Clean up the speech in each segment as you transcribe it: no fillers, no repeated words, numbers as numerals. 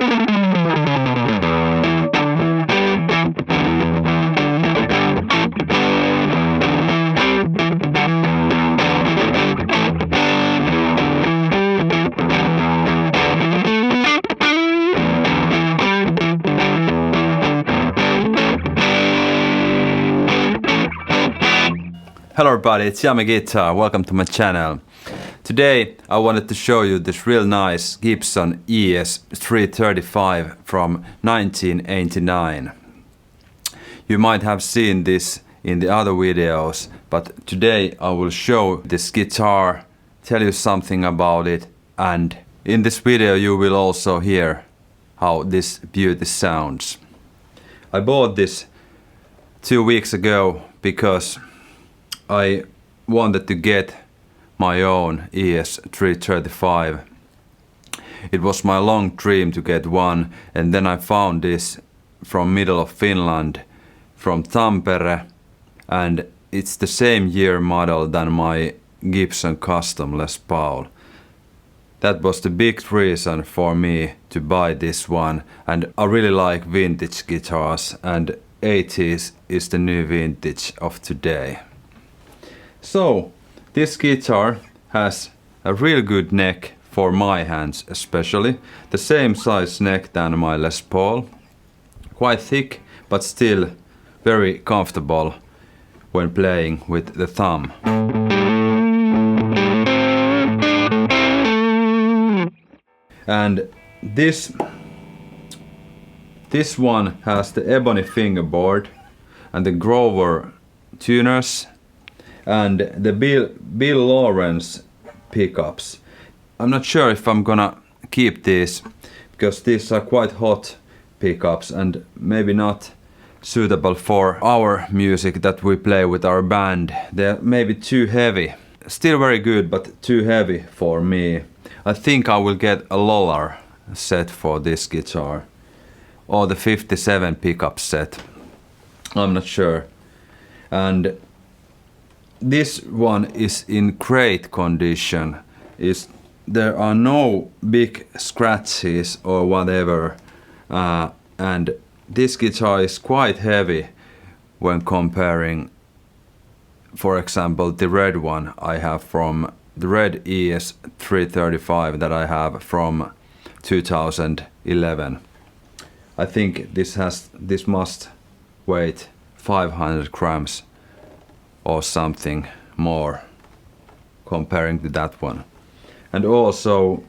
Hello everybody, it's Jami Guitar, welcome to my channel. Today I wanted to show you this real nice Gibson Es-335 from 1989. You might have seen this in the other videos, but today I will show this guitar, tell you something about it, and in this video you will also hear how this beauty sounds. I bought this 2 weeks ago because I wanted to get my own Es-335. It was my long dream to get one, and then I found this from middle of Finland, from Tampere, and it's the same year model than my Gibson Custom Les Paul. That was the big reason for me to buy this one, and I really like vintage guitars, and 80s is the new vintage of today. So, this guitar has a real good neck for my hands especially. The same size neck than my Les Paul. Quite thick, but still very comfortable when playing with the thumb. And this one has the ebony fingerboard and the Grover tuners and the Bill Lawrence pickups. I'm not sure if I'm gonna keep these because these are quite hot pickups and maybe not suitable for our music that we play with our band. They're maybe too heavy. Still very good, but too heavy for me. I think I will get a Lolar set for this guitar, or the 57 pickup set. I'm not sure. And this one is in great condition. There are no big scratches or whatever, and this guitar is quite heavy when comparing, for example, the red one I have from the red Es-335 that I have from 2011. I think this must weigh 500 grams or something more comparing to that one. And also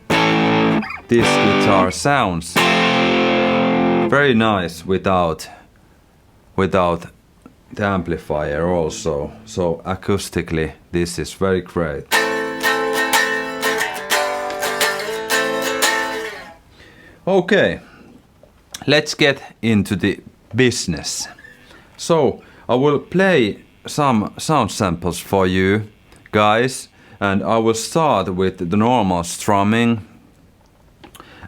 this guitar sounds very nice without the amplifier also. So acoustically this is very great. Okay, let's get into the business. So I will play some sound samples for you guys, and I will start with the normal strumming,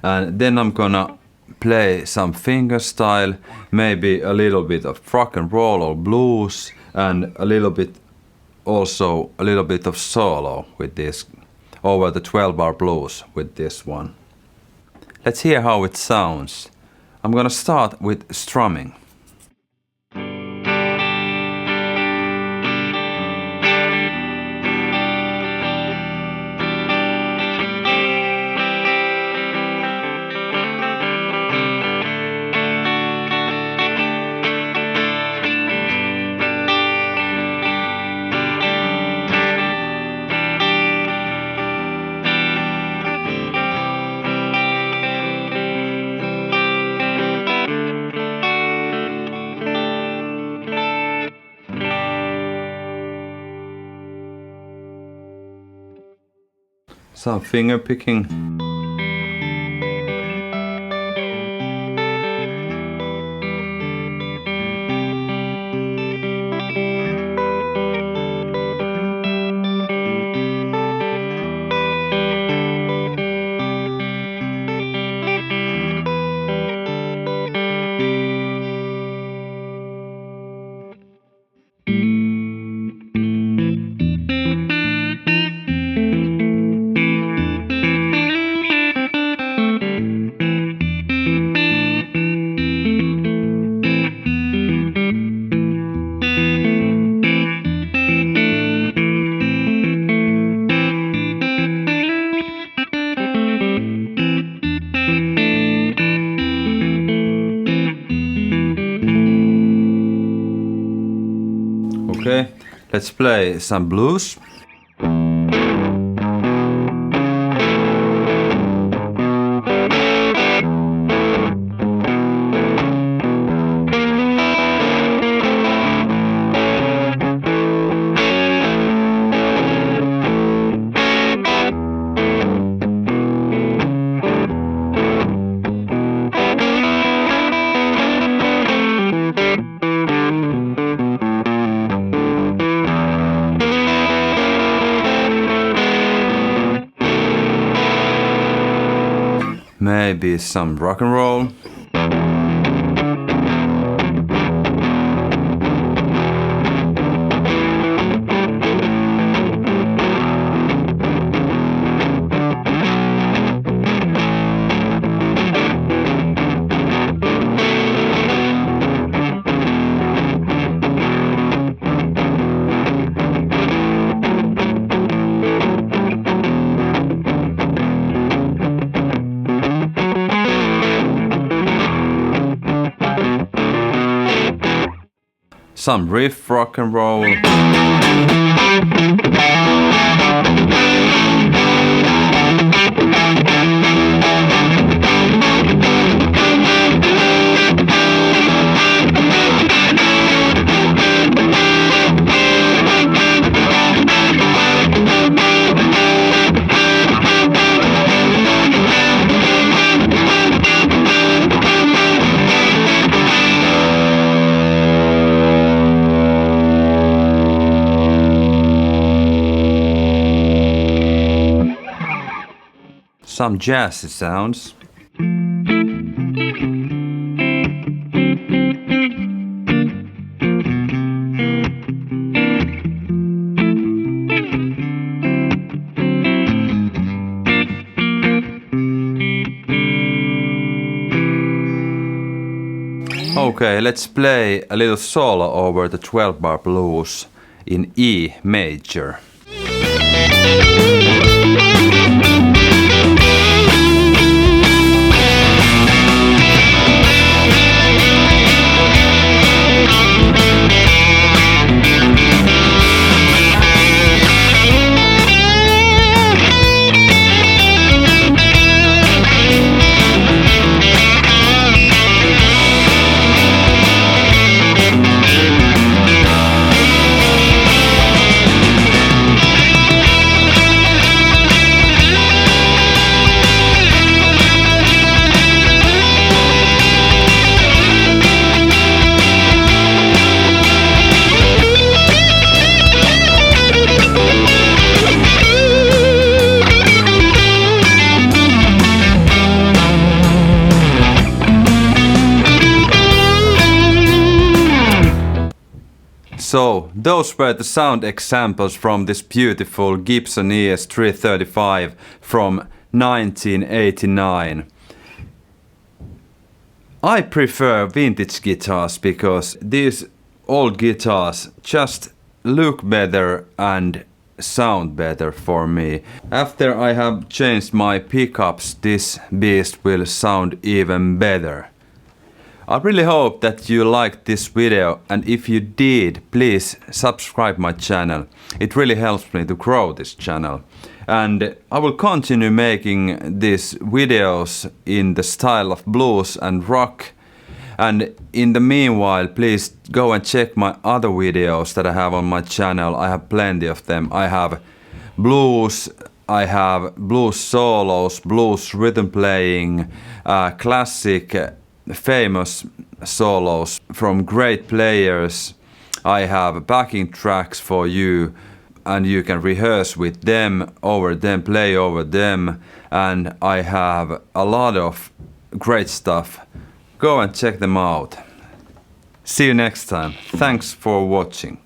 and then I'm gonna play some fingerstyle, maybe a little bit of rock and roll or blues, and a little bit of solo with this, over the 12-bar blues with this one. Let's hear how it sounds. I'm gonna start with strumming. Some finger picking. Okay, let's play some blues. Maybe some rock and roll. Some riff rock and roll. Some jazzy sounds. Okay, let's play a little solo over the 12-bar blues in E major. So, those were the sound examples from this beautiful Gibson Es-335 from 1989. I prefer vintage guitars because these old guitars just look better and sound better for me. After I have changed my pickups, this beast will sound even better. I really hope that you liked this video, and if you did, please subscribe my channel. It really helps me to grow this channel. And I will continue making these videos in the style of blues and rock. And in the meanwhile, please go and check my other videos that I have on my channel. I have plenty of them. I have blues, I have blues solos, blues rhythm playing, classic famous solos from great players. I have backing tracks for you, and you can rehearse with them, over them, play over them, and I have a lot of great stuff. Go and check them out. See you next time. Thanks for watching.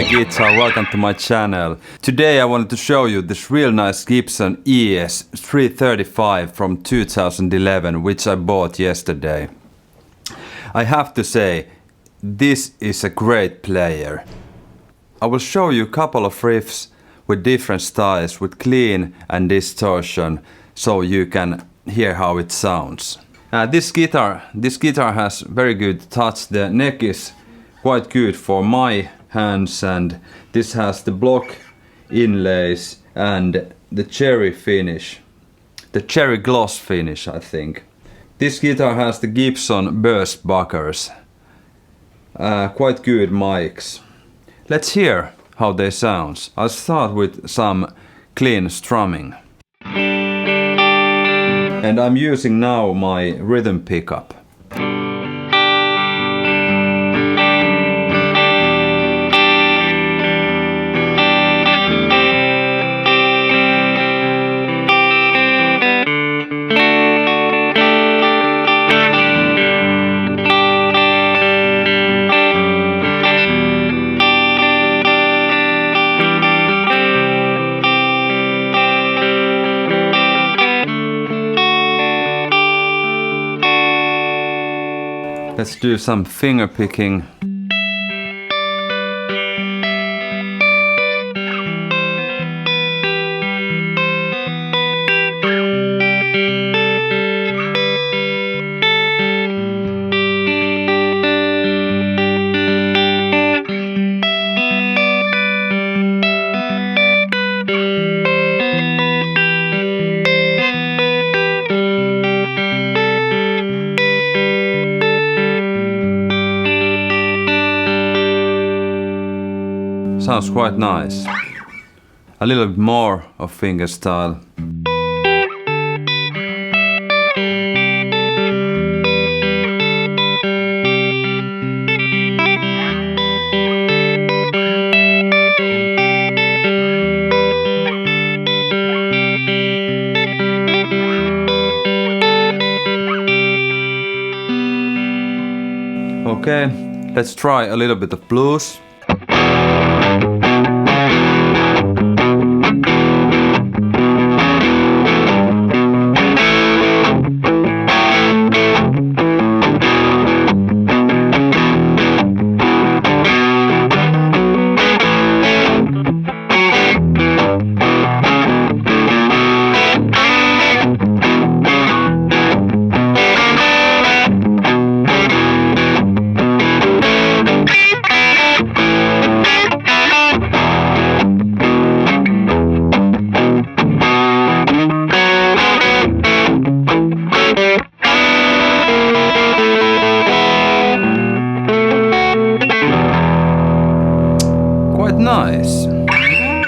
guitar, welcome to my channel. Today I wanted to show you this real nice Gibson Es-335 from 2011, which I bought yesterday. I have to say, this is a great player. I will show you a couple of riffs with different styles, with clean and distortion, so you can hear how it sounds. This guitar has very good touch. The neck is quite good for my hands, and this has the block inlays and the cherry finish, the cherry gloss finish, I think. This guitar has the Gibson burst buckers, quite good mics. Let's hear how they sound. I'll start with some clean strumming. And I'm using now my rhythm pickup. Let's do some finger picking. Sounds quite nice. A little bit more of fingerstyle. Okay, let's try a little bit of blues. Nice.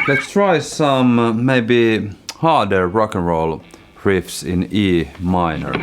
Let's try some maybe harder rock and roll riffs in E minor.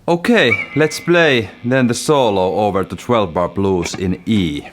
Okay, let's play then the solo over to 12-bar blues in E.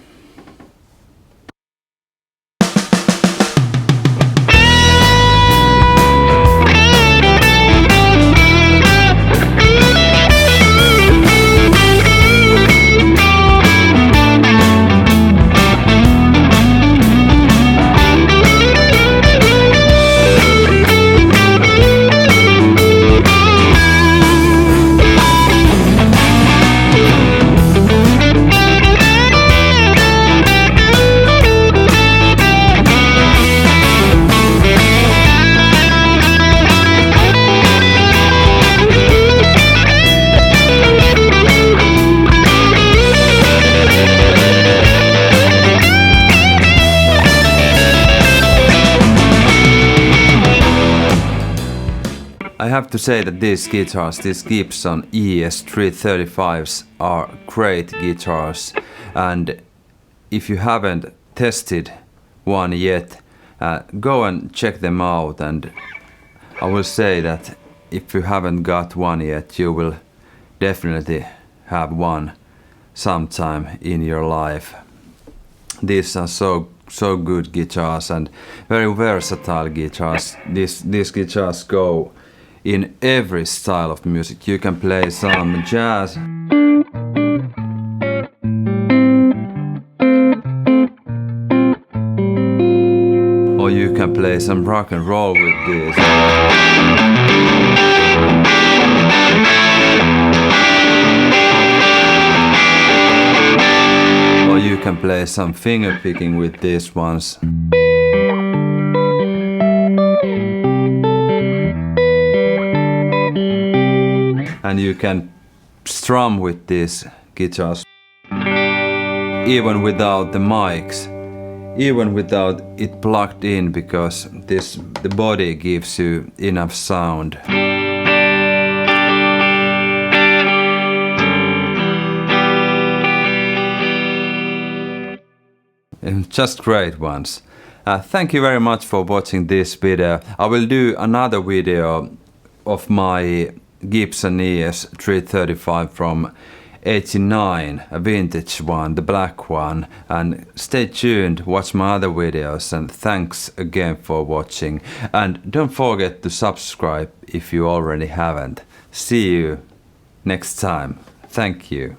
I have to say that these guitars, these Gibson Es-335s are great guitars, and if you haven't tested one yet, go and check them out. And I will say that if you haven't got one yet, you will definitely have one sometime in your life. These are so good guitars and very versatile guitars. These guitars go in every style of music. You can play some jazz, or you can play some rock and roll with this. Or you can play some finger picking with these ones. And you can strum with these guitars even without the mics, even without it plugged in, because the body gives you enough sound. And just great ones. Thank you very much for watching this video. I will do another video of my Gibson Es-335 from 89, a vintage one, the black one. And stay tuned, watch my other videos, and thanks again for watching. And don't forget to subscribe if you already haven't. See you next time. Thank you.